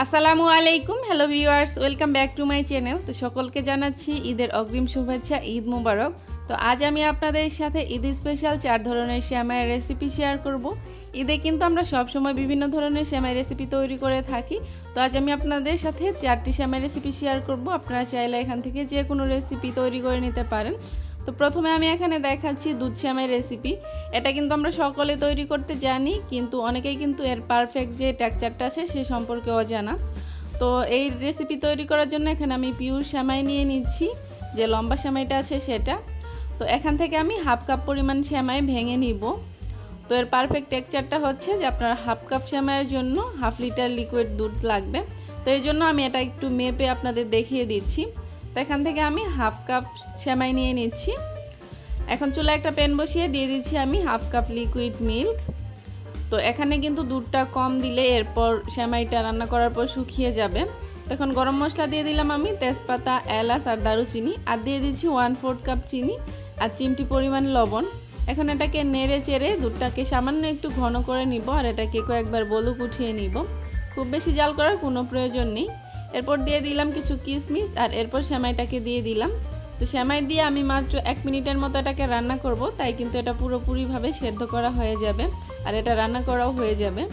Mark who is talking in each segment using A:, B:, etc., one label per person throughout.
A: আসসালামু আলাইকুম, hello viewers, welcome back to my channel. তো সকলকে জানাচ্ছি ঈদের অগ্রিম শুভেচ্ছা, ঈদ মুবারক। তো আজ আমি আপনাদের সাথে ঈদ স্পেশাল 4 ধরনের সেমাইয়ের রেসিপি শেয়ার করব। ঈদে কিন্তু আমরা সবসময় বিভিন্ন ধরনের সেমাই রেসিপি তৈরি করে থাকি। তো আজ আমি আপনাদের সাথে 4টি সেমাই রেসিপি শেয়ার করব। আপনারা চাইলে এখান থেকে যে কোনো রেসিপি তৈরি করে নিতে পারেন। তো প্রথমে আমি এখানে দেখাচ্ছি দুধ সেমাই রেসিপি। এটা কিন্তু আমরা সকলে তৈরি করতে জানি, কিন্তু অনেকেই কিন্তু এর পারফেক্ট যে টেক্সচারটা আছে সে সম্পর্কে অজানা। তো এই রেসিপি তৈরি করার জন্য এখানে আমি পিওর সেমাই নিয়ে নিচ্ছি, যে লম্বা সেমাইটা আছে সেটা। তো এখান থেকে আমি হাফ কাপ পরিমাণ সেমাই ভেঙে নিব। তো এর পারফেক্ট টেক্সচারটা হচ্ছে যে আপনার হাফ কাপ সেমাইয়ের জন্য হাফ লিটার লিকুইড দুধ লাগবে। তো এই জন্য আমি এটা একটু মেপে আপনাদের দেখিয়ে দিচ্ছি। তো এখান থেকে আমি হাফ কাপ সেমাই নিয়ে নিচ্ছি। এখন চুলায় একটা প্যান বসিয়ে দিয়ে দিচ্ছি আমি হাফ কাপ লিকুইড মিল্ক। তো এখানে কিন্তু দুধটা কম দিলে এরপর সেমাইটা রান্না করার পর শুকিয়ে যাবে। তখন গরম মশলা দিয়ে দিলাম আমি, তেজপাতা, এলাচ আর দারুচিনি, আর দিয়ে দিচ্ছি 1/4 কাপ চিনি আর চিমটি পরিমাণ লবণ। এখন এটাকে নেড়ে চেড়ে দুধটাকে সামান্য একটু ঘন করে নিব, আর এটাকে কয়েকবার বলক উঠিয়ে নিব। খুব বেশি জাল করার কোনো প্রয়োজন নেই। এরপর দিয়ে দিলাম কিছু কিশমিশ, আর এরপর সেমাইটাকে দিয়ে দিলাম। তো সেমাই দিয়ে আমি মাত্র 1 মিনিটের মতো এটাকে রান্না করব, তাই কিন্তু এটা পুরোপুরিভাবে সেদ্ধ করা হয়ে যাবে আর এটা রান্না করাও হয়ে যাবে।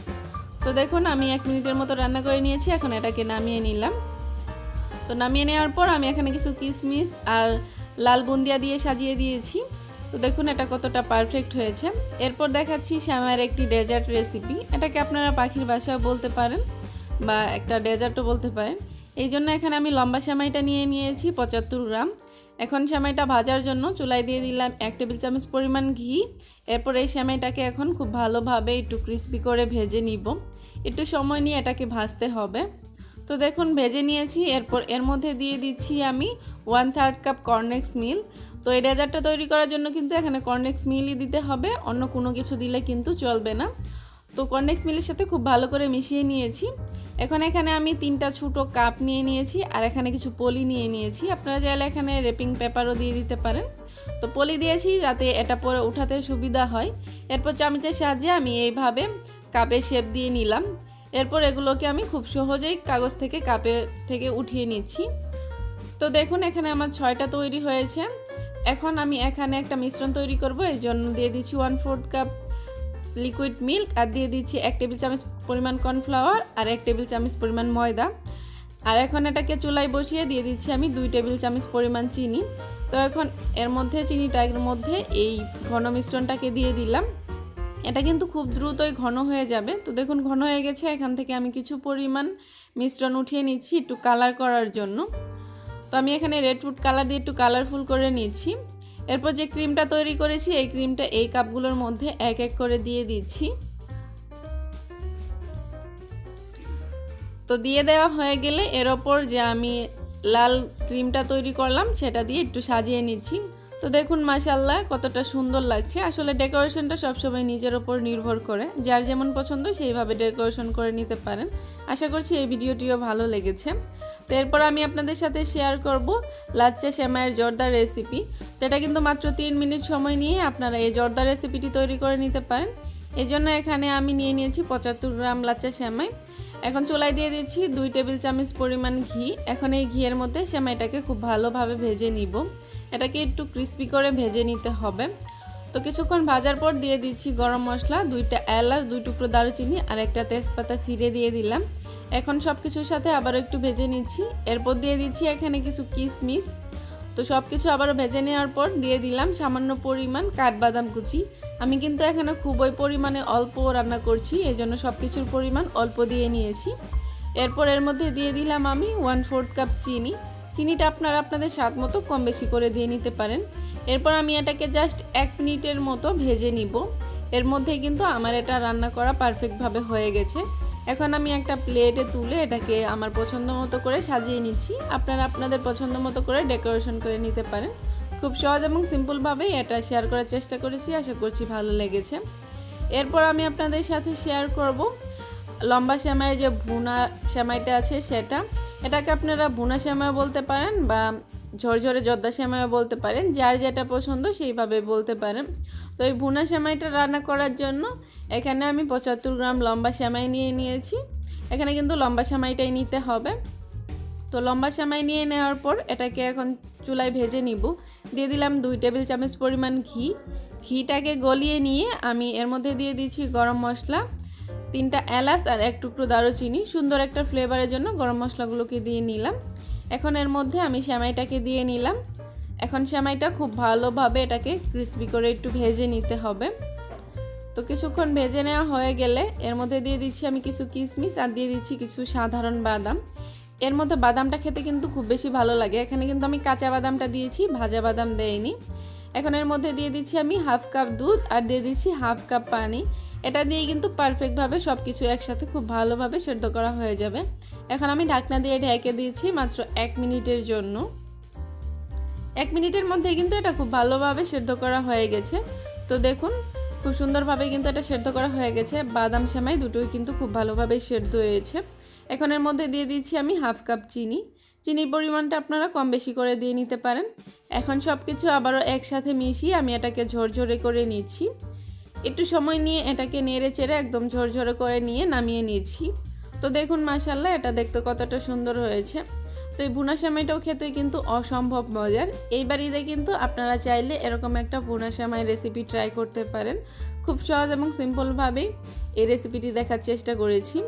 A: তো দেখুন আমি 1 মিনিটের মতো রান্না করে নিয়েছি। এখন এটাকে নামিয়ে নিলাম। তো নামিয়ে নেওয়ার পর আমি এখানে কিছু কিশমিশ আর লাল বুন্দিয়া দিয়ে সাজিয়ে দিয়েছি। তো দেখুন এটা কতটা পারফেক্ট হয়েছে। এরপর দেখাচ্ছি সেমাইয়ের একটি ডেজার্ট রেসিপি। এটাকে আপনারা পাখির বাসাও বলতে পারেন বা একটা ডেজার্টও বলতে পারেন। এই জন্য এখানে আমি লম্বা সেমাইটা নিয়ে নিয়েছি 75 গ্রাম। এখন সেমাইটা ভাজার জন্য চুলায় দিয়ে দিলাম 1 টেবিল চামচ পরিমাণ ঘি। এরপর এই সেমাইটাকে এখন খুব ভালোভাবে একটু ক্রিস্পি করে ভেজে নিব। একটু সময় নিয়ে এটাকে ভাজতে হবে। তো দেখুন ভেজে নিয়েছি। এরপর এর মধ্যে দিয়ে দিচ্ছি আমি 1/3 কাপ কর্নফ্লেক্স মিল। তো এই ডেজার্টটা তৈরি করার জন্য কিন্তু এখানে কর্নফ্লেক্স মিলই দিতে হবে, অন্য কোনো কিছু দিলে কিন্তু চলবে না। তো কর্নফ্লেক্স মিলের সাথে খুব ভালো করে মিশিয়ে নিয়েছি। এখন এখানে আমি 3টা ছোটো কাপ নিয়ে নিয়েছি, আর এখানে কিছু পলি নিয়ে নিয়েছি। আপনারা চাইলে এখানে র্যাপিং পেপারও দিয়ে দিতে পারেন। তো পলি দিয়েছি যাতে এটা পরে উঠাতে সুবিধা হয়। এরপর চামচের সাহায্যে আমি এইভাবে কাপে শেপ দিয়ে নিলাম। এরপর এগুলোকে আমি খুব সহজেই কাগজ থেকে কাপে থেকে উঠিয়ে নিচ্ছি। তো দেখুন এখানে আমার 6টা তৈরি হয়েছে। এখন আমি এখানে একটা মিশ্রণ তৈরি করব। এই জন্য দিয়ে দিচ্ছি 1/4 কাপ লিকুইড মিল্ক, আর দিয়ে দিচ্ছি 1 টেবিল চামচ পরিমাণ কর্নফ্লাওয়ার আর 1 টেবিল চামচ পরিমাণ ময়দা। আর এখন এটাকে চুলায় বসিয়ে দিয়ে দিচ্ছি আমি 2 টেবিল চামচ পরিমাণ চিনি। তো এখন এর মধ্যে চিনিটার মধ্যে এই ঘন মিশ্রণটাকে দিয়ে দিলাম। এটা কিন্তু খুব দ্রুতই ঘন হয়ে যাবে। তো দেখুন ঘন হয়ে গেছে। এখান থেকে আমি কিছু পরিমাণ মিশ্রণ উঠিয়ে নিচ্ছি একটু কালার করার জন্য। তো আমি এখানে রেড ফুড কালার দিয়ে একটু কালারফুল করে নিচ্ছি। এরপর যে ক্রিমটা তৈরি করেছি এই ক্রিমটা এই কাপগুলোর মধ্যে এক এক করে দিয়ে দিচ্ছি। তো দিয়ে দেওয়া হয়ে গেলে এর ওপর যে আমি লাল ক্রিমটা তৈরি করলাম সেটা দিয়ে একটু সাজিয়ে নিচ্ছি। তো দেখুন মাশাআল্লাহ কতটা সুন্দর লাগছে। আসলে ডেকোরেশনটা সবসময় নিজের ওপর নির্ভর করে, যার যেমন পছন্দ সেইভাবে ডেকোরেশন করে নিতে পারেন। আশা করছি এই ভিডিওটিও ভালো লেগেছে। তো এরপর আমি আপনাদের সাথে শেয়ার করব লাচ্চা সেমাইয়ের জর্দা রেসিপি। তো এটা কিন্তু মাত্র 3 মিনিট সময় নিয়ে আপনারা এই জর্দা রেসিপিটি তৈরি করে নিতে পারেন। এই জন্য এখানে আমি নিয়ে নিয়েছি 75 গ্রাম লাচ্চা সেমাই। এখন চুলায় দিয়ে দিচ্ছি 2 টেবিল চামচ পরিমাণ ঘি। এখন এই ঘিয়ের মধ্যে সেমাইটাকে খুব ভালোভাবে ভেজে নিব। এটাকে একটু ক্রিস্পি করে ভেজে নিতে হবে। তো কিছুক্ষণ ভাজার পর দিয়ে দিচ্ছি গরম মশলা, 2টা এলাচ, 2 টুকরো দারুচিনি আর একটা তেজপাতা ছিঁড়ে দিয়ে দিলাম। এখন সব কিছুর সাথে আবারও একটু ভেজে নিচ্ছি। এরপর দিয়ে দিচ্ছি এখানে কিছু কিশমিশ। তো সব কিছু আবারও ভেজে নেওয়ার পর দিয়ে দিলাম সামান্য পরিমাণ কাঠবাদাম কুচি। আমি কিন্তু এখানে খুবই পরিমাণে অল্প রান্না করছি, এই জন্য সব কিছুর পরিমাণ অল্প দিয়ে নিয়েছি। এরপর এর মধ্যে দিয়ে দিলাম আমি 1/4 কাপ চিনি। চিনিটা আপনারা আপনাদের স্বাদ মতো কম বেশি করে দিয়ে নিতে পারেন। এরপর আমি এটাকে জাস্ট 1 মিনিটের মতো ভেজে নিব। এর মধ্যে কিন্তু আমার এটা রান্না করা পারফেক্টভাবে হয়ে গেছে। এখন আমি একটা প্লেটে তুলে এটাকে আমার পছন্দ মতো করে সাজিয়ে নিচ্ছি। আপনারা আপনাদের পছন্দ মতো করে ডেকোরেশন করে নিতে পারেন। খুব সহজ এবং সিম্পলভাবেই এটা শেয়ার করার চেষ্টা করেছি, আশা করছি ভালো লেগেছে। এরপর আমি আপনাদের সাথে শেয়ার করব লম্বা সেমাইয়ের যে ভুনা সেমাইটা আছে সেটা। এটাকে আপনারা ভুনা সেমাই বলতে পারেন বা ঝরঝরে জর্দা সেমাইও বলতে পারেন, যার যেটা পছন্দ সেইভাবে বলতে পারেন। তো এই ভুনা সেমাইটা রান্না করার জন্য এখানে আমি 75 গ্রাম লম্বা সেমাই নিয়ে নিয়েছি। এখানে কিন্তু লম্বা সেমাইটাই নিতে হবে। তো লম্বা সেমাই নিয়ে নেওয়ার পর এটাকে এখন চুলায় ভেজে নিব। দিয়ে দিলাম 2 টেবিল চামচ পরিমাণ ঘি। ঘিটাকে গলিয়ে নিয়ে আমি এর মধ্যে দিয়ে দিচ্ছি গরম মশলা, 3টা এলাচ আর 1 টুকরো দারুচিনি। সুন্দর একটা ফ্লেভারের জন্য গরম মশলাগুলোকে দিয়ে নিলাম। এখন এর মধ্যে আমি সেমাইটাকে দিয়ে নিলাম। এখন সেমাইটা খুব ভালোভাবে এটাকে ক্রিস্পি করে একটু ভেজে নিতে হবে। তো কিছুক্ষণ ভেজে নেওয়া হয়ে গেলে এর মধ্যে দিয়ে দিচ্ছি আমি কিছু কিশমিশ আর দিয়ে দিচ্ছি কিছু সাধারণ বাদাম। এর মধ্যে বাদামটা খেতে কিন্তু খুব বেশি ভালো লাগে। এখানে কিন্তু আমি কাঁচা বাদামটা দিয়েছি, ভাজা বাদাম দেইনি। এখন এর মধ্যে দিয়ে দিচ্ছি আমি হাফ কাপ দুধ আর দিয়ে দিচ্ছি হাফ কাপ পানি। এটা দিয়ে কিন্তু পারফেক্টভাবে সব কিছু একসাথে খুব ভালোভাবে সেদ্ধ করা হয়ে যাবে। এখন আমি ঢাকনা দিয়ে ঢেকে দিয়েছি মাত্র 1 মিনিটের জন্য। 1 মিনিটের মধ্যে কিন্তু এটা খুব ভালোভাবে সেদ্ধ করা হয়ে গেছে। তো দেখুন খুব সুন্দরভাবে কিন্তু এটা সেদ্ধ করা হয়ে গেছে। বাদাম সেমাই দুটোই কিন্তু খুব ভালোভাবে সেদ্ধ হয়েছে। এখন এর মধ্যে দিয়ে দিচ্ছি আমি হাফ কাপ চিনি। চিনির পরিমাণটা আপনারা কম বেশি করে দিয়ে নিতে পারেন। এখন সব কিছু আবারও একসাথে মিশিয়ে আমি এটাকে ঝরঝরে করে নিচ্ছি। একটু সময় নিয়ে এটাকে নেড়ে চেড়ে একদম ঝরঝরে করে নিয়ে নামিয়ে নিয়েছি। তো দেখুন মাশাআল্লাহ এটা দেখতে কতটা সুন্দর হয়েছে। তো এই ভুনা সেমাইটাও খেতে কিন্তু অসম্ভব মজার। এইবার ঈদে কিন্তু আপনারা চাইলে এরকম একটা ভুনা সেমাই রেসিপি ট্রাই করতে পারেন। খুব সহজ এবং সিম্পলভাবেই এই রেসিপিটি দেখার চেষ্টা করেছি।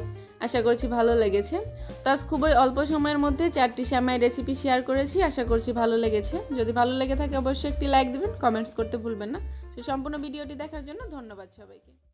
A: আশা করছি ভালো লেগেছে। তো আজ খুবই অল্প সময়ের মধ্যে 4টি সেমাই রেসিপি শেয়ার করেছি। আশা করছি ভালো লেগেছে। যদি ভালো লেগে থাকে অবশ্যই একটি লাইক দিবেন, কমেন্টস করতে ভুলবেন না। তো সম্পূর্ণ ভিডিওটি দেখার জন্য ধন্যবাদ সবাইকে।